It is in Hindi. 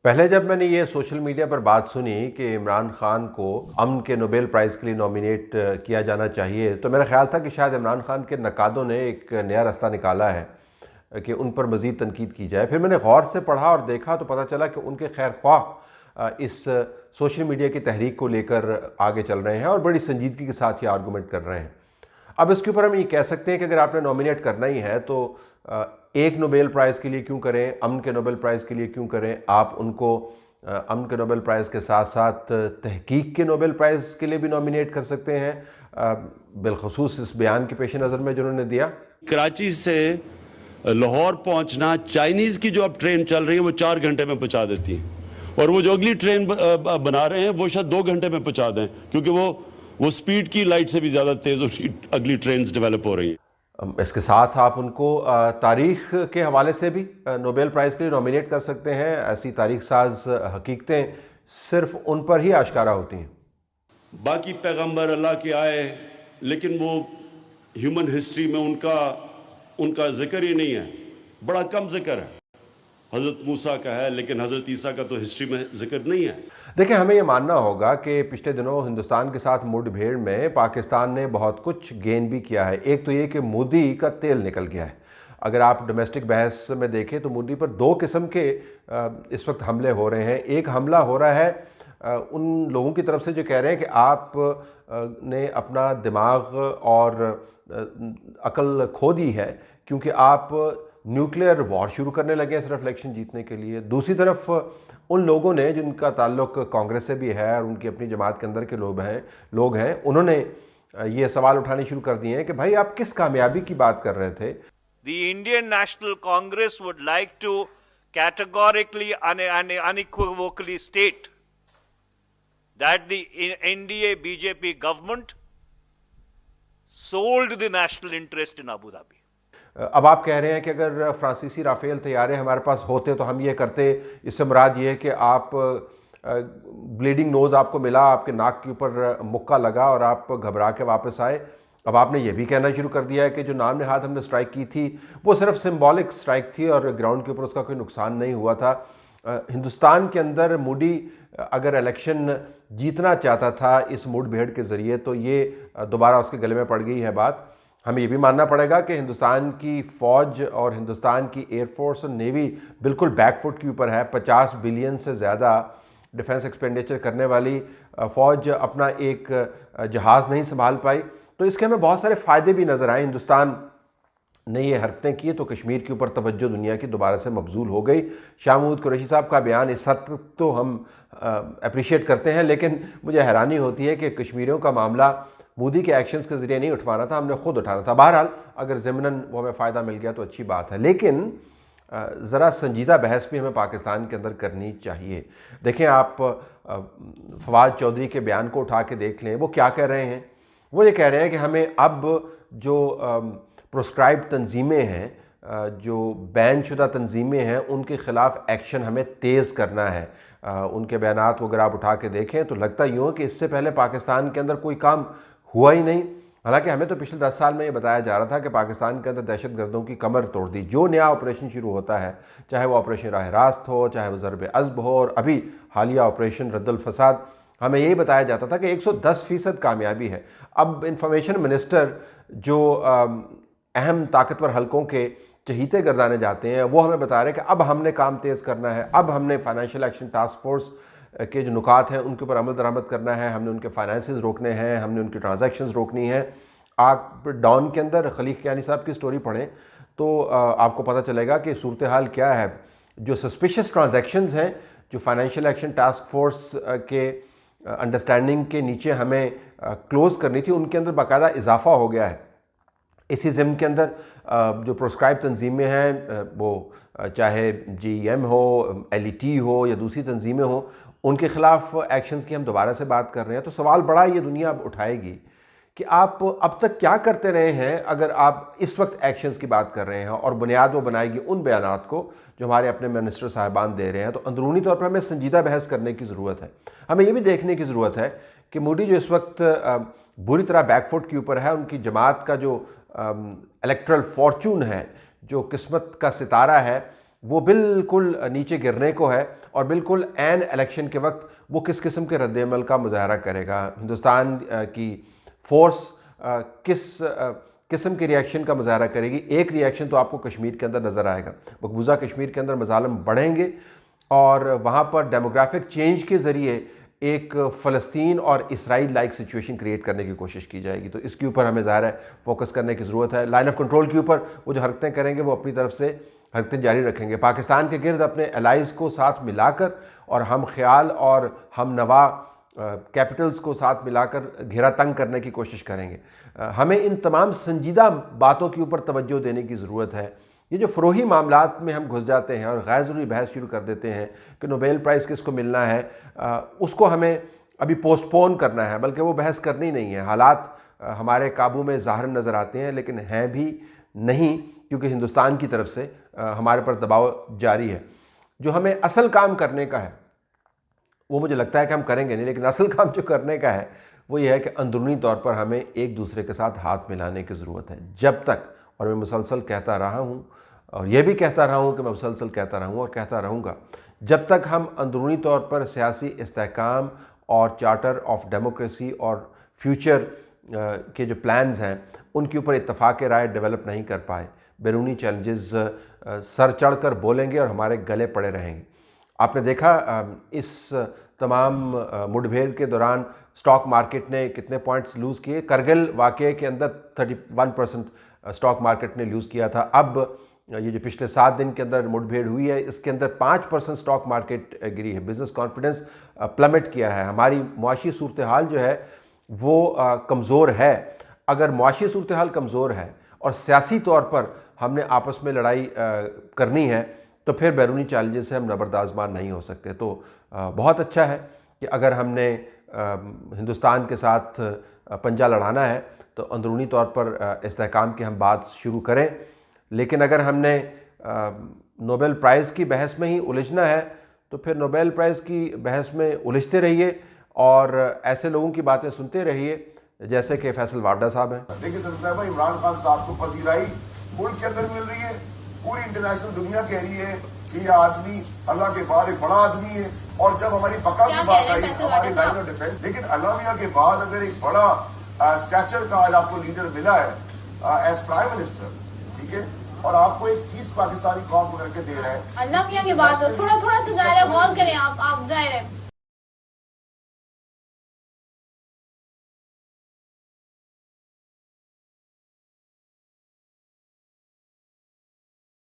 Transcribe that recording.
पहले जब मैंने ये सोशल मीडिया पर बात सुनी कि इमरान खान को अमन के नोबेल प्राइज़ के लिए नॉमिनेट किया जाना चाहिए, तो मेरा ख्याल था कि शायद इमरान खान के नकादों ने एक नया रास्ता निकाला है कि उन पर मज़ीद तनकीद की जाए। फिर मैंने गौर से पढ़ा और देखा तो पता चला कि उनके खैर ख्वाह इस सोशल मीडिया की तहरीक को लेकर आगे चल रहे हैं और बड़ी संजीदगी के साथ ये आर्गूमेंट कर रहे हैं। अब इसके ऊपर हम ये कह सकते हैं कि अगर आपने नॉमिनेट करना ही है तो एक नोबेल प्राइज़ के लिए क्यों करें, अमन के नोबेल प्राइज़ के लिए क्यों करें। आप उनको अमन के नोबेल प्राइज़ के साथ साथ तहकीक के नोबेल प्राइज़ के लिए भी नॉमिनेट कर सकते हैं, बिलखसूस इस बयान के पेश नज़र में जिन्होंने दिया। कराची से लाहौर पहुंचना चाइनीज़ की जो अब ट्रेन चल रही है वो 4 घंटे में पहुंचा देती है, और वो जो अगली ट्रेन बना रहे हैं वो शायद 2 घंटे में पहुंचा दें, क्योंकि वो स्पीड की लाइट से भी ज़्यादा तेज़ अगली ट्रेन डेवलप हो रही हैं। इसके साथ आप उनको तारीख़ के हवाले से भी नोबेल प्राइज़ के लिए नॉमिनेट कर सकते हैं। ऐसी तारीख़ साज हकीकतें सिर्फ उन पर ही आश्कारा होती हैं। बाकी पैगंबर अल्लाह के आए, लेकिन वो ह्यूमन हिस्ट्री में उनका जिक्र ही नहीं है, बड़ा कम जिक्र है। हज़रत मूसा का है, लेकिन हज़रत ईसा का तो हिस्ट्री में जिक्र नहीं है। देखिए, हमें ये मानना होगा कि पिछले दिनों हिंदुस्तान के साथ मुठभेड़ में पाकिस्तान ने बहुत कुछ गेन भी किया है। एक तो ये कि मोदी का तेल निकल गया है। अगर आप डोमेस्टिक बहस में देखें तो मोदी पर 2 किस्म के इस वक्त हमले हो रहे हैं। एक हमला हो रहा है उन लोगों की तरफ से जो कह रहे हैं कि आप ने अपना दिमाग और अकल खो दी है, क्योंकि आप न्यूक्लियर वॉर शुरू करने लगे हैं सिर्फ इलेक्शन जीतने के लिए। दूसरी तरफ उन लोगों ने जिनका ताल्लुक कांग्रेस से भी है और उनकी अपनी जमात के अंदर के लोग हैं, उन्होंने ये सवाल उठाने शुरू कर दिए हैं कि भाई आप किस कामयाबी की बात कर रहे थे। The Indian National Congress would like to categorically and unequivocally state that the NDA BJP government sold the national interest in Abu Dhabi. अब आप कह रहे हैं कि अगर फ्रांसीसी राफेल तैयारे हमारे पास होते तो हम ये करते। इससे मुराद ये है कि आप ब्लीडिंग नोज़ आपको मिला, आपके नाक के ऊपर मुक्का लगा और आप घबरा के वापस आए। अब आपने ये भी कहना शुरू कर दिया है कि जो नाम नहाद हमने स्ट्राइक की थी वो सिर्फ सिंबॉलिक स्ट्राइक थी और ग्राउंड के ऊपर उसका कोई नुकसान नहीं हुआ था। हिंदुस्तान के अंदर मोदी अगर इलेक्शन जीतना चाहता था इस मुठभेड़ के ज़रिए, तो ये दोबारा उसके गले में पड़ गई है बात। हमें ये भी मानना पड़ेगा कि हिंदुस्तान की फ़ौज और हिंदुस्तान की एयरफोर्स और नेवी बिल्कुल बैकफुट के ऊपर है। 50 बिलियन से ज़्यादा डिफेंस एक्सपेंडिचर करने वाली फ़ौज अपना एक जहाज़ नहीं संभाल पाई, तो इसके हमें बहुत सारे फ़ायदे भी नज़र आए। हिंदुस्तान ने ये हरकतें की तो कश्मीर के ऊपर तवज्जो दुनिया की दोबारा से मबजूल हो गई। शाह महमूद कुरैशी साहब का बयान इस हद तक तो हम अप्रिशिएट करते हैं, लेकिन मुझे हैरानी होती है कि कश्मीरियों का मामला मोदी के एक्शंस के ज़रिए नहीं उठवाना था, हमने खुद उठाना था। बहरहाल अगर ज़मीनन वो हमें फ़ायदा मिल गया तो अच्छी बात है, लेकिन ज़रा संजीदा बहस भी हमें पाकिस्तान के अंदर करनी चाहिए। देखें, आप फवाद चौधरी के बयान को उठा के देख लें, वो क्या कह रहे हैं। वो ये कह रहे हैं कि हमें अब जो प्रोस्क्राइब तंजीमें हैं, जो बैन शुदा तंजीमें हैं, उनके ख़िलाफ़ एक्शन हमें तेज़ करना है। उनके बयानात को अगर आप उठा के देखें तो लगता यूँ कि इससे पहले पाकिस्तान के अंदर कोई काम हुआ ही नहीं। हालांकि हमें तो पिछले 10 साल में ये बताया जा रहा था कि पाकिस्तान के अंदर दहशतगर्दों की कमर तोड़ दी। जो नया ऑपरेशन शुरू होता है, चाहे वो ऑपरेशन राह रास्त हो, चाहे वो ज़रब अज़ब हो, और अभी हालिया ऑपरेशन रद्दुल फसाद, हमें यही बताया जाता था कि 110% कामयाबी है। अब इंफॉर्मेशन मिनिस्टर जो अहम ताकतवर हलकों के चहीते गर्दाने जाते हैं, वो हमें बता रहे हैं कि अब हमने काम तेज़ करना है, अब हमने फाइनेंशियल एक्शन टास्क फोर्स के जो नुकात हैं उनके ऊपर अमल दरामद करना है, हमने उनके फाइनेंसेस रोकने हैं, हमने उनकी ट्रांजैक्शंस रोकनी है। आप डॉन के अंदर खलीफ कियानी साहब की स्टोरी पढ़ें तो आपको पता चलेगा कि सूरत हाल क्या है। जो सस्पिशियस ट्रांजैक्शंस हैं, जो फाइनेंशियल एक्शन टास्क फोर्स के अंडरस्टैंडिंग के नीचे हमें क्लोज़ करनी थी, उनके अंदर बाकायदा इजाफा हो गया है। इसी ज़िम्न के अंदर जो प्रोस्क्राइब तंजीमें हैं, वो चाहे GEM हो, LET हो या दूसरी तंजीमें हो, उनके ख़िलाफ़ एक्शंस की हम दोबारा से बात कर रहे हैं। तो सवाल बड़ा ये दुनिया अब उठाएगी कि आप अब तक क्या करते रहे हैं अगर आप इस वक्त एक्शंस की बात कर रहे हैं, और बुनियाद वो बनाएगी उन बयानात को जो हमारे अपने मिनिस्टर साहिबान दे रहे हैं। तो अंदरूनी तौर पर हमें संजीदा बहस करने की ज़रूरत है। हमें ये भी देखने की ज़रूरत है कि मोदी जो इस वक्त बुरी तरह बैकफुट के ऊपर है। उनकी जमात का जो इलेक्ट्रल फॉर्चून है, जो किस्मत का सितारा है, वो बिल्कुल नीचे गिरने को है और बिल्कुल एन इलेक्शन के वक्त वो किस किस्म के रद्द-ए-अमल का मुजाहरा करेगा, हिंदुस्तान की फोर्स किस किस्म के रिएक्शन का मुजाहरा करेगी। एक रिएक्शन तो आपको कश्मीर के अंदर नज़र आएगा, मकबूजा कश्मीर के अंदर मजालम बढ़ेंगे और वहाँ पर डेमोग्राफिक चेंज के ज़रिए एक फ़लस्तीन और इसराइल लाइक सिचुएशन क्रिएट करने की कोशिश की जाएगी। तो इसके ऊपर हमें ज़ाहिर है फोकस करने की ज़रूरत है। लाइन ऑफ कंट्रोल के ऊपर वो जो हरकतें करेंगे वो अपनी तरफ से हरकतें जारी रखेंगे, पाकिस्तान के गिर्द अपने एलाइज़ को साथ मिलाकर और हम ख्याल और हम नवा कैपिटल्स को साथ मिलाकर घेरा तंग करने की कोशिश करेंगे। हमें इन तमाम संजीदा बातों के ऊपर तवज्जो देने की ज़रूरत है। ये जो फ़रोही मामलात में हम घुस जाते हैं और गैर ज़रूरी बहस शुरू कर देते हैं कि नोबेल प्राइज़ किसको मिलना है, उसको हमें अभी पोस्टपोन करना है, बल्कि वो बहस करनी नहीं है। हालात हमारे काबू में ज़ाहिर नज़र आते हैं लेकिन हैं भी नहीं, क्योंकि हिंदुस्तान की तरफ से हमारे पर दबाव जारी है। जो हमें असल काम करने का है वो मुझे लगता है कि हम करेंगे नहीं, लेकिन असल काम जो करने का है वो ये है कि अंदरूनी तौर पर हमें एक दूसरे के साथ हाथ मिलाने की ज़रूरत है। जब तक, और मैं मुसलसल कहता रहा हूँ और ये भी कहता रहा हूँ कि मैं मुसलसल कहता रहूँ और कहता रहूँगा, जब तक हम अंदरूनी तौर पर सियासी इस्तेहकाम और चार्टर ऑफ डेमोक्रेसी और फ्यूचर के जो प्लान्स हैं उनके ऊपर इत्तफाक राय डेवलप नहीं कर पाए, बैरूनी चैलेंजेस सर चढ़ कर बोलेंगे और हमारे गले पड़े रहेंगे। आपने देखा इस तमाम मुठभेड़ के दौरान स्टॉक मार्केट ने कितने पॉइंट्स लूज़ किए। करगिल वाक़े के अंदर 31% स्टॉक मार्केट ने लूज़ किया था। अब ये जो पिछले 7 दिन के अंदर मुठभेड़ हुई है इसके अंदर 5% स्टॉक मार्केट गिरी है। बिज़नेस कॉन्फिडेंस प्लमेट किया है। हमारी मुआशी सूरत हाल जो है वो कमज़ोर है। अगर मुआशी सूरत हाल कमज़ोर है और सियासी तौर पर हमने आपस में लड़ाई करनी है तो फिर बैरूनी चैलेंजेस से हम नबरदाज़मान नहीं हो सकते। तो बहुत अच्छा है कि अगर हमने हिंदुस्तान के साथ पंजा लड़ाना है तो अंदरूनी तौर पर इस्तेहकाम की हम बात शुरू करें, लेकिन अगर हमने नोबेल प्राइज़ की बहस में ही उलझना है तो फिर नोबेल प्राइज़ की बहस में उलझते रहिए और ऐसे लोगों की बातें सुनते रहिए जैसे कि फैसल वारडा साहब हैं। देखिए सर, इमरान खान साहब को पजीराई मुल्क के अंदर मिल रही है, पूरी इंटरनेशनल दुनिया कह रही है कि ये आदमी अल्लाह के बाद एक बड़ा आदमी है। और जब हमारी बका की बात आई हमारी लाइन ऑफ डिफेंस, लेकिन अल्लाह मियां के बाद अगर एक बड़ा स्टैचर का आज आपको लीडर मिला है एज प्राइम मिनिस्टर, ठीक है, और आपको एक चीज पाकिस्तानी कौम को करके दे रहा है अल्लाह मियां के बाद थोड़ा सा जाहिर है, गौर करें आप जाहिर है